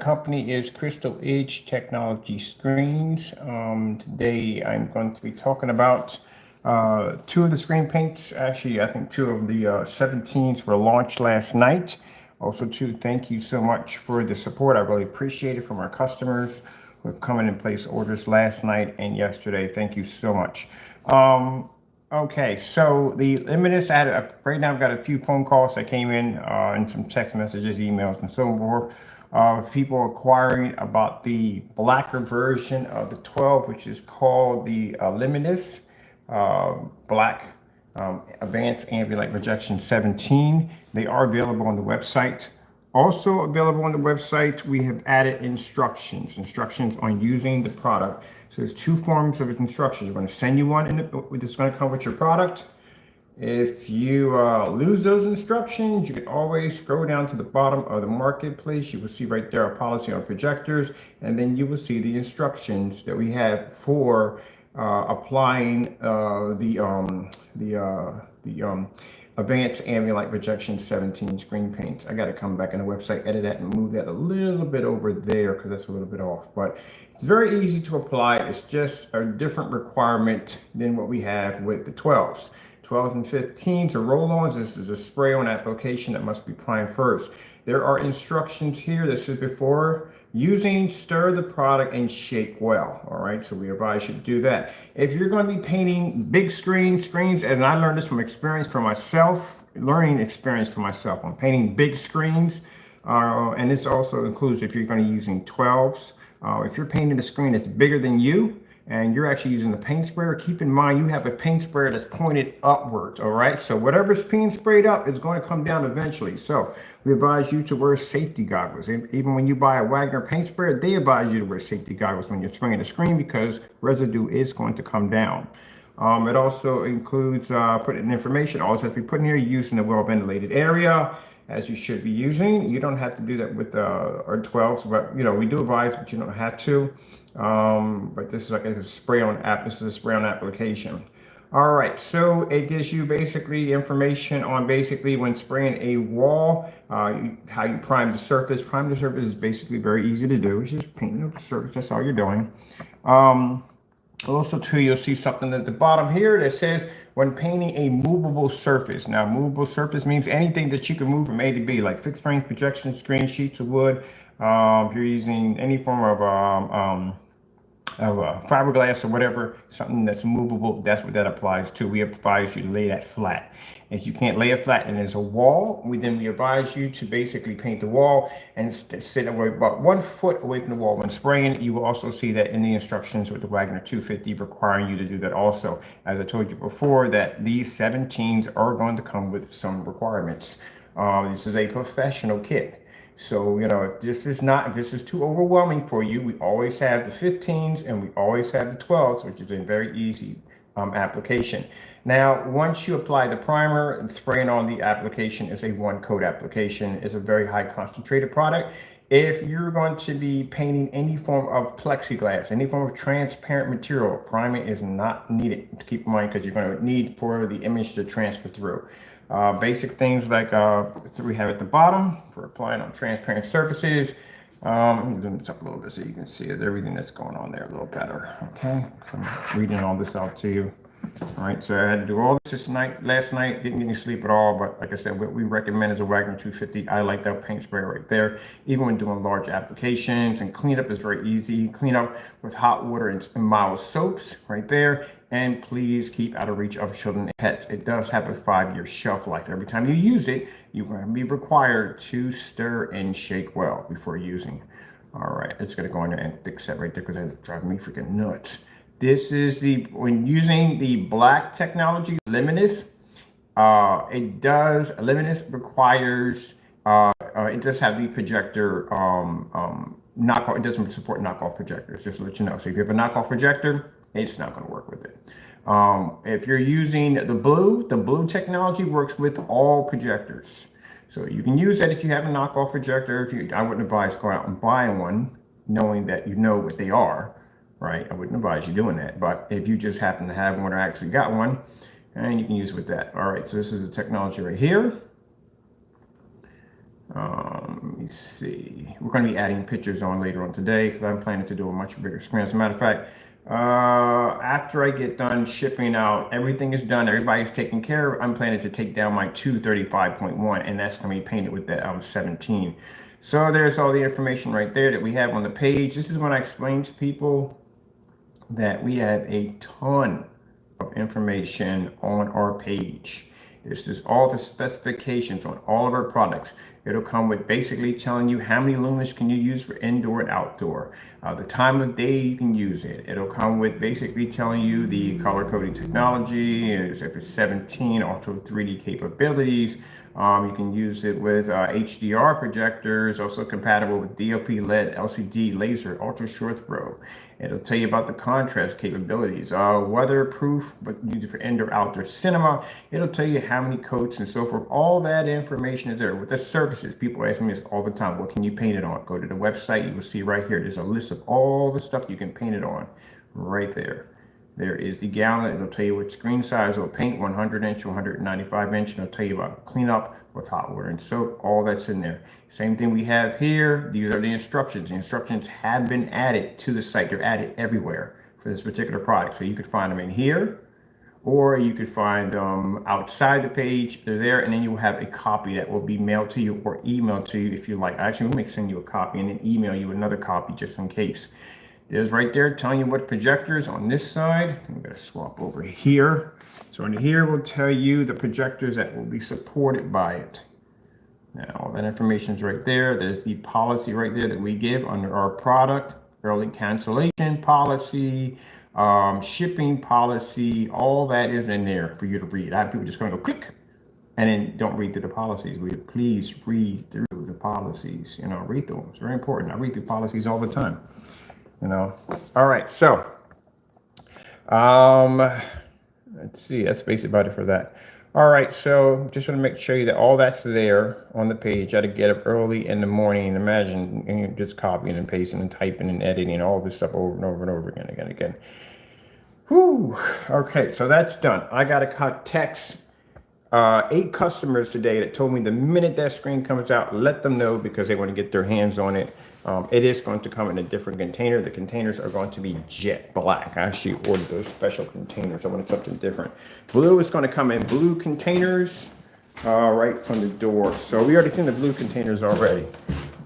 company is Crystal Edge Technology Screens. Today I'm going to be talking about two of the screen paints. Actually, I think two of the 17s were launched last night. Also, thank you so much for the support. I really appreciate it from our customers who have come in and placed orders last night and yesterday. Thank you so much. Okay, so the Limitless, right now I've got a few phone calls that came in and some text messages, emails, and so forth of people inquiring about the blacker version of the 12, which is called the Limitless Black Advanced Ambient Rejection 17. They are available on the website. Also available on the website, we have added instructions on using the product. So there's two forms of instructions. We're going to send you one that's going to come with your product. If you lose those instructions, you can always scroll down to the bottom of the marketplace. You will see right there a policy on projectors, and then you will see the instructions that we have for applying the Advanced Ambient Light Rejection 17 screen paints. I got to come back on the website, edit that, and move that a little bit over there because that's a little bit off. But it's very easy to apply. It's just a different requirement than what we have with the 12s. 12s and 15s are roll-ons. This is a spray-on application that must be primed first. There are instructions here that says before using, stir the product and shake well. All right, so we advise you to do that. If you're going to be painting big screens, and I learned this from experience for myself, learning experience for myself on painting big screens, and this also includes if you're going to be using 12s. If you're painting a screen that's bigger than you, and you're actually using the paint sprayer, keep in mind you have a paint sprayer that's pointed upwards, all right? So whatever's being sprayed up is going to come down eventually. So we advise you to wear safety goggles. Even when you buy a Wagner paint sprayer, they advise you to wear safety goggles when you're spraying the screen because residue is going to come down. It also includes putting information, always has to be put in here, using a well-ventilated area, as you should be using. You don't have to do that with our 12s, but we do advise, but you don't have to. But this is like a spray-on app. This is a spray-on application. All right, so it gives you basically information on basically when spraying a wall, how you prime the surface. Prime the surface is basically very easy to do. It's just painting the surface. That's all you're doing. Also, too, you'll see something at the bottom here that says when painting a movable surface. Now, movable surface means anything that you can move from A to B, like fixed frames, projection screen, sheets of wood. If you're using any form of fiberglass or whatever, something that's movable, that's what that applies to. We advise you to lay that flat. If you can't lay it flat and there's a wall, we advise you to basically paint the wall and sit away about 1 foot away from the wall when spraying. You will also see that in the instructions with the Wagner 250 requiring you to do that also. As I told you before, that these 17s are going to come with some requirements. This is a professional kit. So, if this is too overwhelming for you, we always have the 15s and we always have the 12s, which is a very easy application. Now, once you apply the primer, spraying on the application is a one-coat application. It's a very high concentrated product. If you're going to be painting any form of plexiglass, any form of transparent material, priming is not needed. Keep in mind, because you're going to need for the image to transfer through. Basic things like so we have at the bottom for applying on transparent surfaces. Let me zoom this up a little bit so you can see everything that's going on there a little better. Okay, so I'm reading all this out to you. All right, so I had to do all this last night, didn't get any sleep at all, but like I said, what we recommend is a Wagner 250. I like that paint sprayer right there, even when doing large applications, and cleanup is very easy. Clean up with hot water and mild soaps right there, and please keep out of reach of children and pets. It does have a 5-year shelf life. Every time you use it, you're going to be required to stir and shake well before using. All right, it's going to go in there and fix that right there because that's driving me freaking nuts. This is when using the black technology, Limitless. Limitless requires, it does have the projector knockoff. It doesn't support knockoff projectors, just to let you know. So if you have a knockoff projector, it's not going to work with it. If you're using the blue technology works with all projectors. So you can use that if you have a knockoff projector. I wouldn't advise going out and buying one, knowing that you know what they are. Right, I wouldn't advise you doing that, but if you just happen to have one or actually got one, and you can use it with that. All right, so this is the technology right here. me see. We're going to be adding pictures on later on today because I'm planning to do a much bigger screen. As a matter of fact, after I get done shipping out, everything is done, everybody's taken care of. I'm planning to take down my 235.1, and that's going to be painted with the 17. So there's all the information right there that we have on the page. This is when I explain to people that we have a ton of information on our page. This is all the specifications on all of our products. It'll come with basically telling you how many lumens can you use for indoor and outdoor, the time of day you can use it. It'll come with basically telling you the color coding technology, if it's 17, also 3D capabilities. You can use it with HDR projectors, also compatible with DLP, LED, LCD, laser, ultra short throw. It'll tell you about the contrast capabilities, weatherproof, but used for indoor, outdoor cinema. It'll tell you how many coats and so forth. All that information is there. With the surfaces, people ask me this all the time. What can you paint it on? Go to the website. You will see right here. There's a list of all the stuff you can paint it on right there. There is the gallon. It'll tell you what screen size it'll paint, 100 inch, 195 inch. And it'll tell you about cleanup with hot water and soap. All that's in there. Same thing we have here. These are the instructions. The instructions have been added to the site. They're added everywhere for this particular product. So you could find them in here, or you could find them outside the page. They're there, and then you will have a copy that will be mailed to you or emailed to you if you like. Actually, we may send you a copy and then email you another copy just in case. There's right there telling you what projectors on this side. I'm going to swap over here. So in here will tell you the projectors that will be supported by it. Now, all that information is right there. There's the policy right there that we give under our product, early cancellation policy, shipping policy, all that is in there for you to read. I have people just going to go click and then don't read through the policies. Please read through the policies, read through them. It's very important. I read through policies all the time. All right, so let's see, that's basically about it for that. All right, so just want to show you that all that's there on the page. I had to get up early in the morning. Imagine just copying and pasting and typing and editing all this stuff over and over and over again. Whew. Okay, so that's done. I got to text 8 customers today that told me the minute that screen comes out, let them know because they want to get their hands on it. It is going to come in a different container. The containers are going to be jet black. I actually ordered those special containers. I wanted something different. Blue is going to come in blue containers right from the door. So we already seen the blue containers already.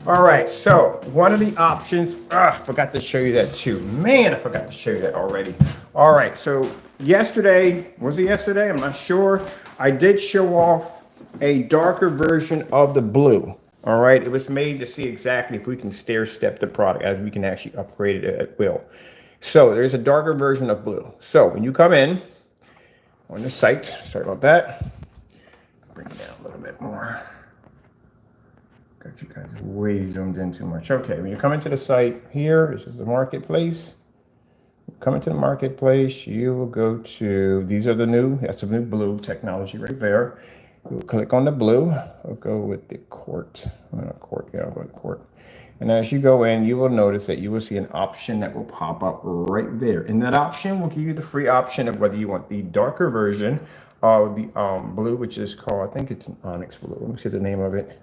All right, so one of the options, I forgot to show you that too. Man, I forgot to show you that already. All right, so yesterday, was it yesterday? I'm not sure. I did show off a darker version of the blue. All right, it was made to see exactly if we can stair step the product as we can actually upgrade it at will. So there's a darker version of blue. So when you come in on the site, sorry about that, bring it down a little bit more. Got you guys way zoomed in too much. Okay, when you come into the site here, this is the marketplace. Come into the marketplace, you will go to, that's the new blue technology right there. We'll click on the blue. I'll go with the court. I'll go with court. And as you go in, you will notice that you will see an option that will pop up right there. And that option will give you the free option of whether you want the darker version of the blue, which is called, I think it's an onyx blue. Let me see the name of it.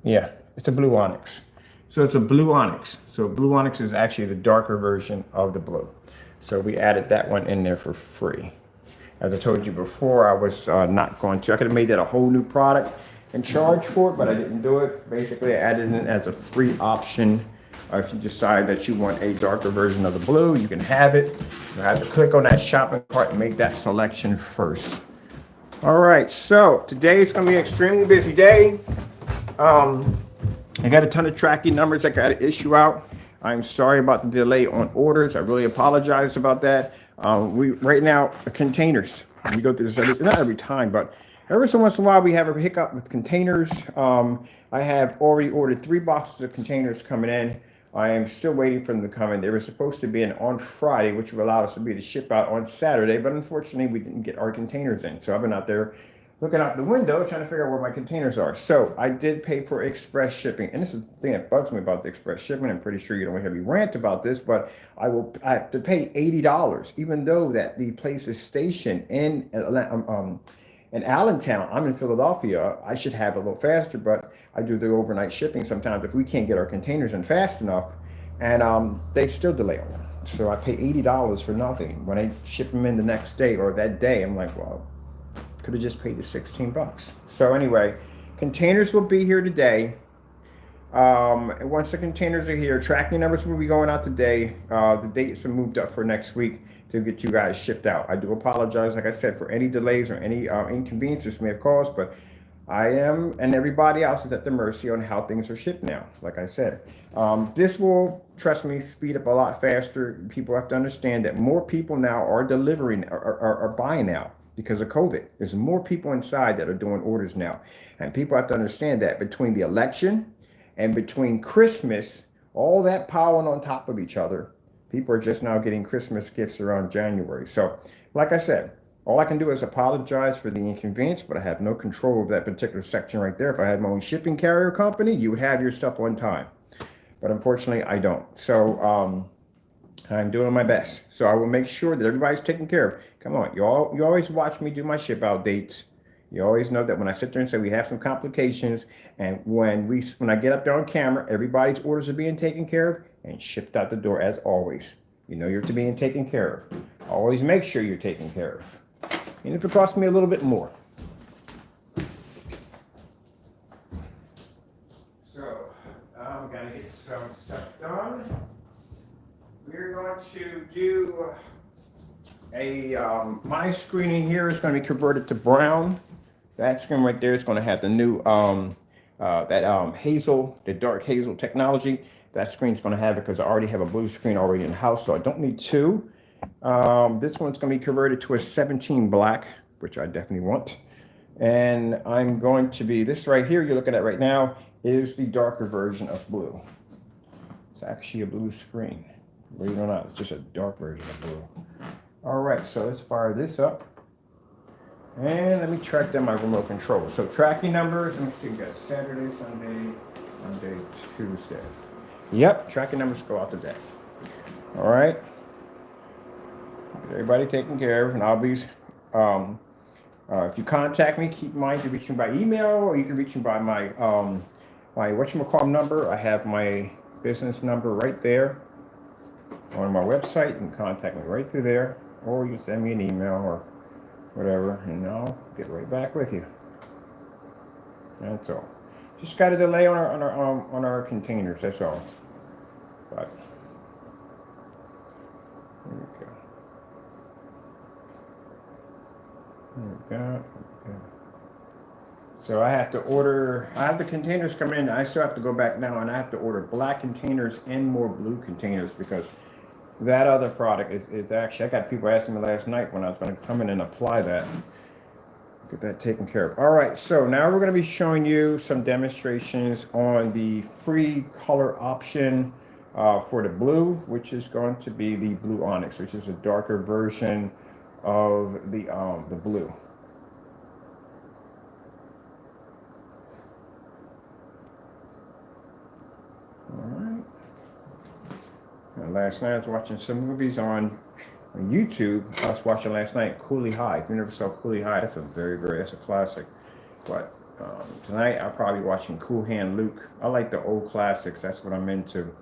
Yeah, it's a blue onyx. So it's a blue onyx. So blue onyx is actually the darker version of the blue. So we added that one in there for free. As I told you before, I was not going to. I could have made that a whole new product and charge for it, but I didn't do it. Basically, I added it as a free option. If you decide that you want a darker version of the blue, you can have it. You have to click on that shopping cart and make that selection first. All right, so today is going to be an extremely busy day. I got a ton of tracking numbers I got to issue out. I'm sorry about the delay on orders. I really apologize about that. Right now, containers. We go through this not every time, but every so once in a while we have a hiccup with containers. I have already ordered 3 boxes of containers coming in. I am still waiting for them to come in. They were supposed to be in on Friday, which would allow us to be to ship out on Saturday, but unfortunately we didn't get our containers in. So I've been out there looking out the window trying to figure out where my containers are. So I did pay for express shipping. And this is the thing that bugs me about the express shipping. I'm pretty sure you don't want to hear me rant about this, but I have to pay $80, even though that the place is stationed in in Allentown. I'm in Philadelphia. I should have it a little faster, but I do the overnight shipping sometimes if we can't get our containers in fast enough, and they still delay them. So I pay $80 for nothing. When I ship them in the next day or that day, I'm like, well, could have just paid the 16 bucks. So anyway, containers will be here today. And once the containers are here, tracking numbers will be going out today. The date's been moved up for next week to get you guys shipped out. I do apologize, like I said, for any delays or any inconveniences may have caused, but I am and everybody else is at the mercy on how things are shipped now. Like I said, this will, trust me, speed up a lot faster. People have to understand that more people now are delivering, are buying now because of COVID. There's more people inside that are doing orders now. And people have to understand that between the election and between Christmas, all that piling on top of each other, people are just now getting Christmas gifts around January. So, like I said, all I can do is apologize for the inconvenience, but I have no control of that particular section right there. If I had my own shipping carrier company, you would have your stuff on time. But unfortunately, I don't. So I'm doing my best. So I will make sure that everybody's taken care of. Come on, you always watch me do my ship out dates. You always know that when I sit there and say we have some complications, and when I get up there on camera, everybody's orders are being taken care of and shipped out the door as always. You know you're being taken care of. Always make sure you're taken care of. And if it costs me a little bit more. So, I'm gonna get some stuff done. We're going to do my screening here is going to be converted to brown. That screen right there is going to have the new, the dark hazel technology. That screen's going to have it because I already have a blue screen already in the house, so I don't need two. This one's going to be converted to a 17 black, which I definitely want. And I'm going to be, this right here you're looking at right now is the darker version of blue. It's actually a blue screen. Believe it or not, it's just a dark version of blue. All right, so let's fire this up. And let me track down my remote control. So tracking numbers, let me see, we got Saturday, Sunday, Monday, Tuesday. Yep, tracking numbers go out today. All right. Get everybody taken care of, and I'll be, if you contact me, keep in mind you can reach me by email, or you can reach me by my, my whatchamacallit number. I have my business number right there on my website. You can contact me right through there, or you can send me an email or whatever, and I'll get right back with you. That's all. Just got a delay on our containers. That's all. But there we go. There we go. Okay. So I have to order. I have the containers come in. I still have to go back now, and I have to order black containers and more blue containers because that other product is actually, I got people asking me last night when I was going to come in and apply that. Get that taken care of. All right, so now we're going to be showing you some demonstrations on the free color option for the blue, which is going to be the blue onyx, which is a darker version of the blue. All right. And last night I was watching some movies on YouTube. I was watching last night Cooley High. If you never saw Cooley High, that's that's a classic. But tonight I'll probably be watching Cool Hand Luke. I like the old classics. That's what I'm into.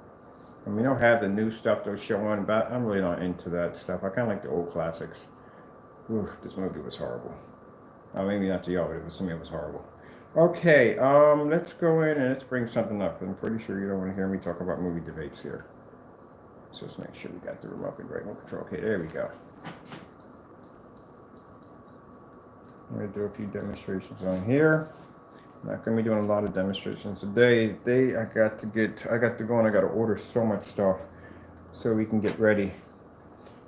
I mean, they don't have the new stuff they'll show on, but I'm really not into that stuff. I kind of like the old classics. Ooh, this movie was horrible. Maybe not to y'all, but to me it was horrible. Okay, let's go in and let's bring something up. I'm pretty sure you don't want to hear me talk about movie debates here. So let's make sure we got the remote control. Okay, there we go. I'm going to do a few demonstrations on here. I'm not going to be doing a lot of demonstrations today. I got to go and I got to order so much stuff so we can get ready.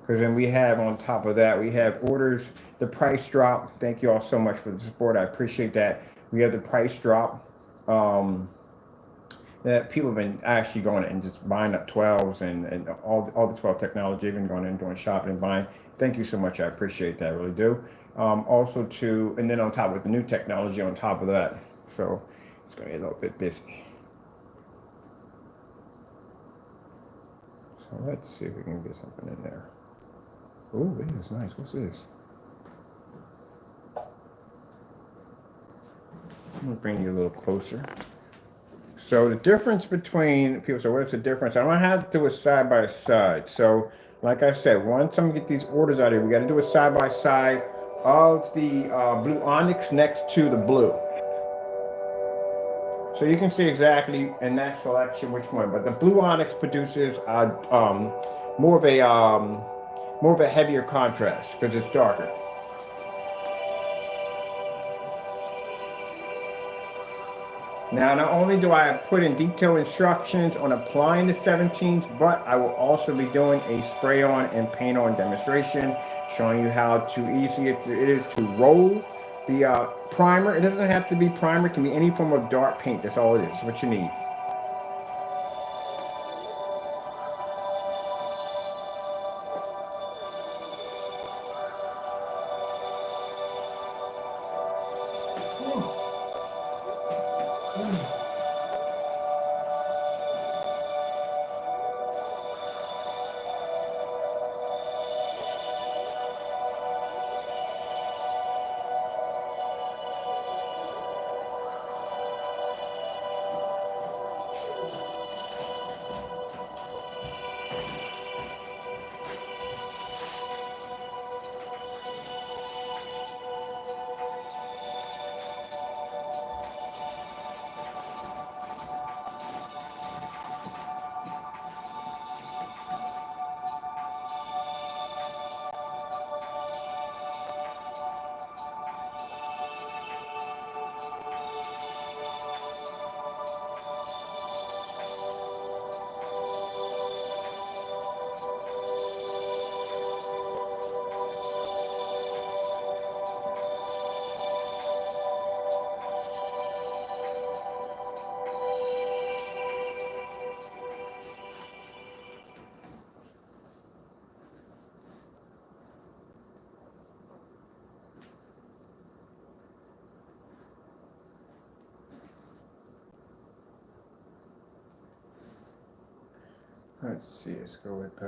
Because then we have on top of that, we have orders, the price drop. Thank you all so much for the support. I appreciate that. We have the price drop. That people have been actually going and just buying up 12s and all the 12 technology, even going in and doing shopping and buying. Thank you so much. I appreciate that. I really do. Also and then on top with the new technology on top of that. So it's going to be a little bit busy. So let's see if we can get something in there. Oh, this is nice. What's this? I'm gonna bring you a little closer. So the difference between people say, what's the difference? I'm gonna have to do it side by side. So, like I said, once I'm gonna get these orders out of here, we got to do it side by side of the blue onyx next to the blue. So you can see exactly in that selection which one. But the blue onyx produces more of a more of a heavier contrast because it's darker. Now, not only do I put in detailed instructions on applying the 17s, but I will also be doing a spray on and paint on demonstration, showing you how easy it is to roll the primer. It doesn't have to be primer, it can be any form of dark paint. That's all it is, what you need. Let's see, let's go with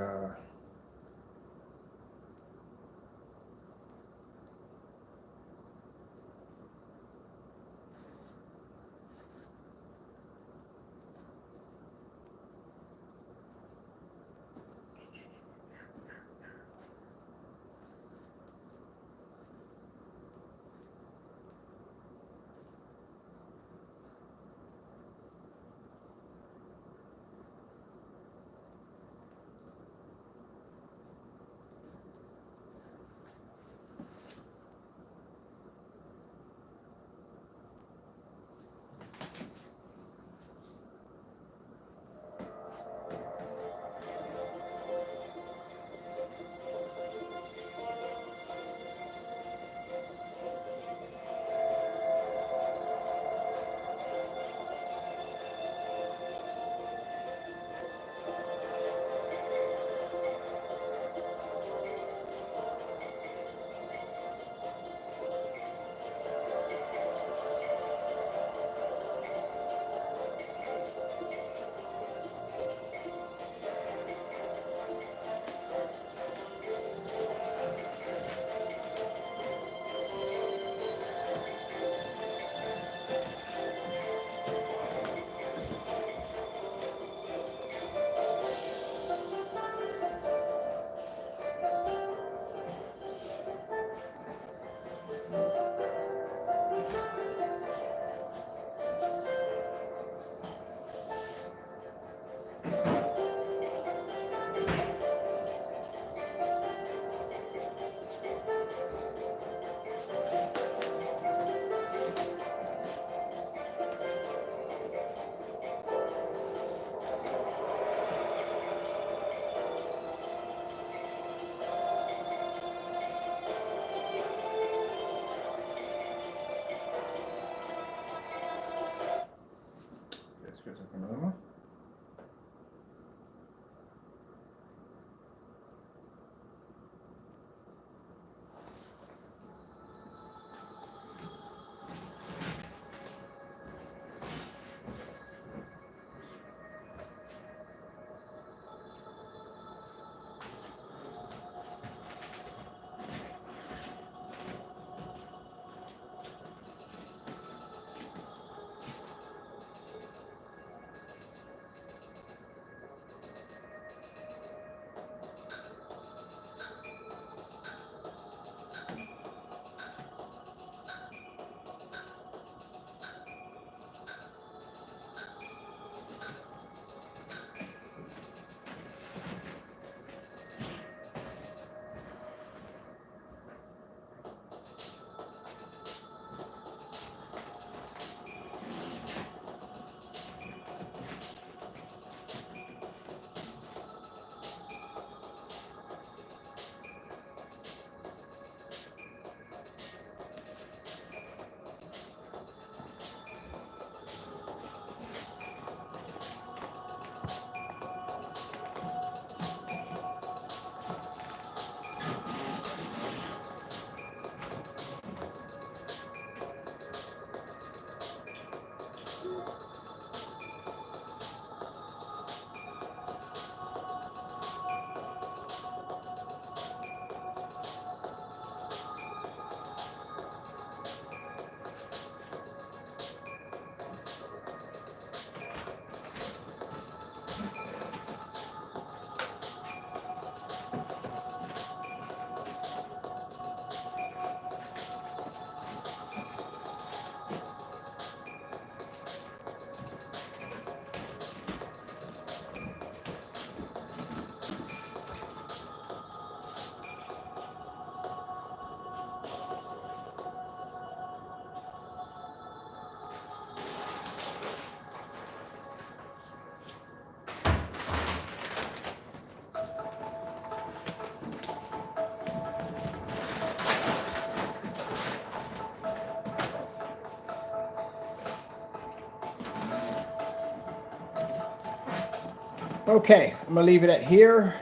Okay, I'm gonna leave it at here.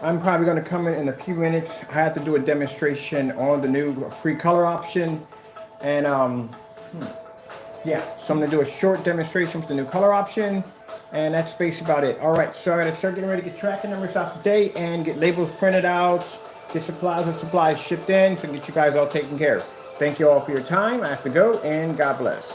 I'm probably gonna come in a few minutes. I have to do a demonstration on the new free color option. And yeah, so I'm gonna do a short demonstration with the new color option. And that's basically about it. All right, so I gotta start getting ready to get tracking numbers out today and get labels printed out, get supplies shipped in, so get you guys all taken care of. Thank you all for your time. I have to go, and God bless.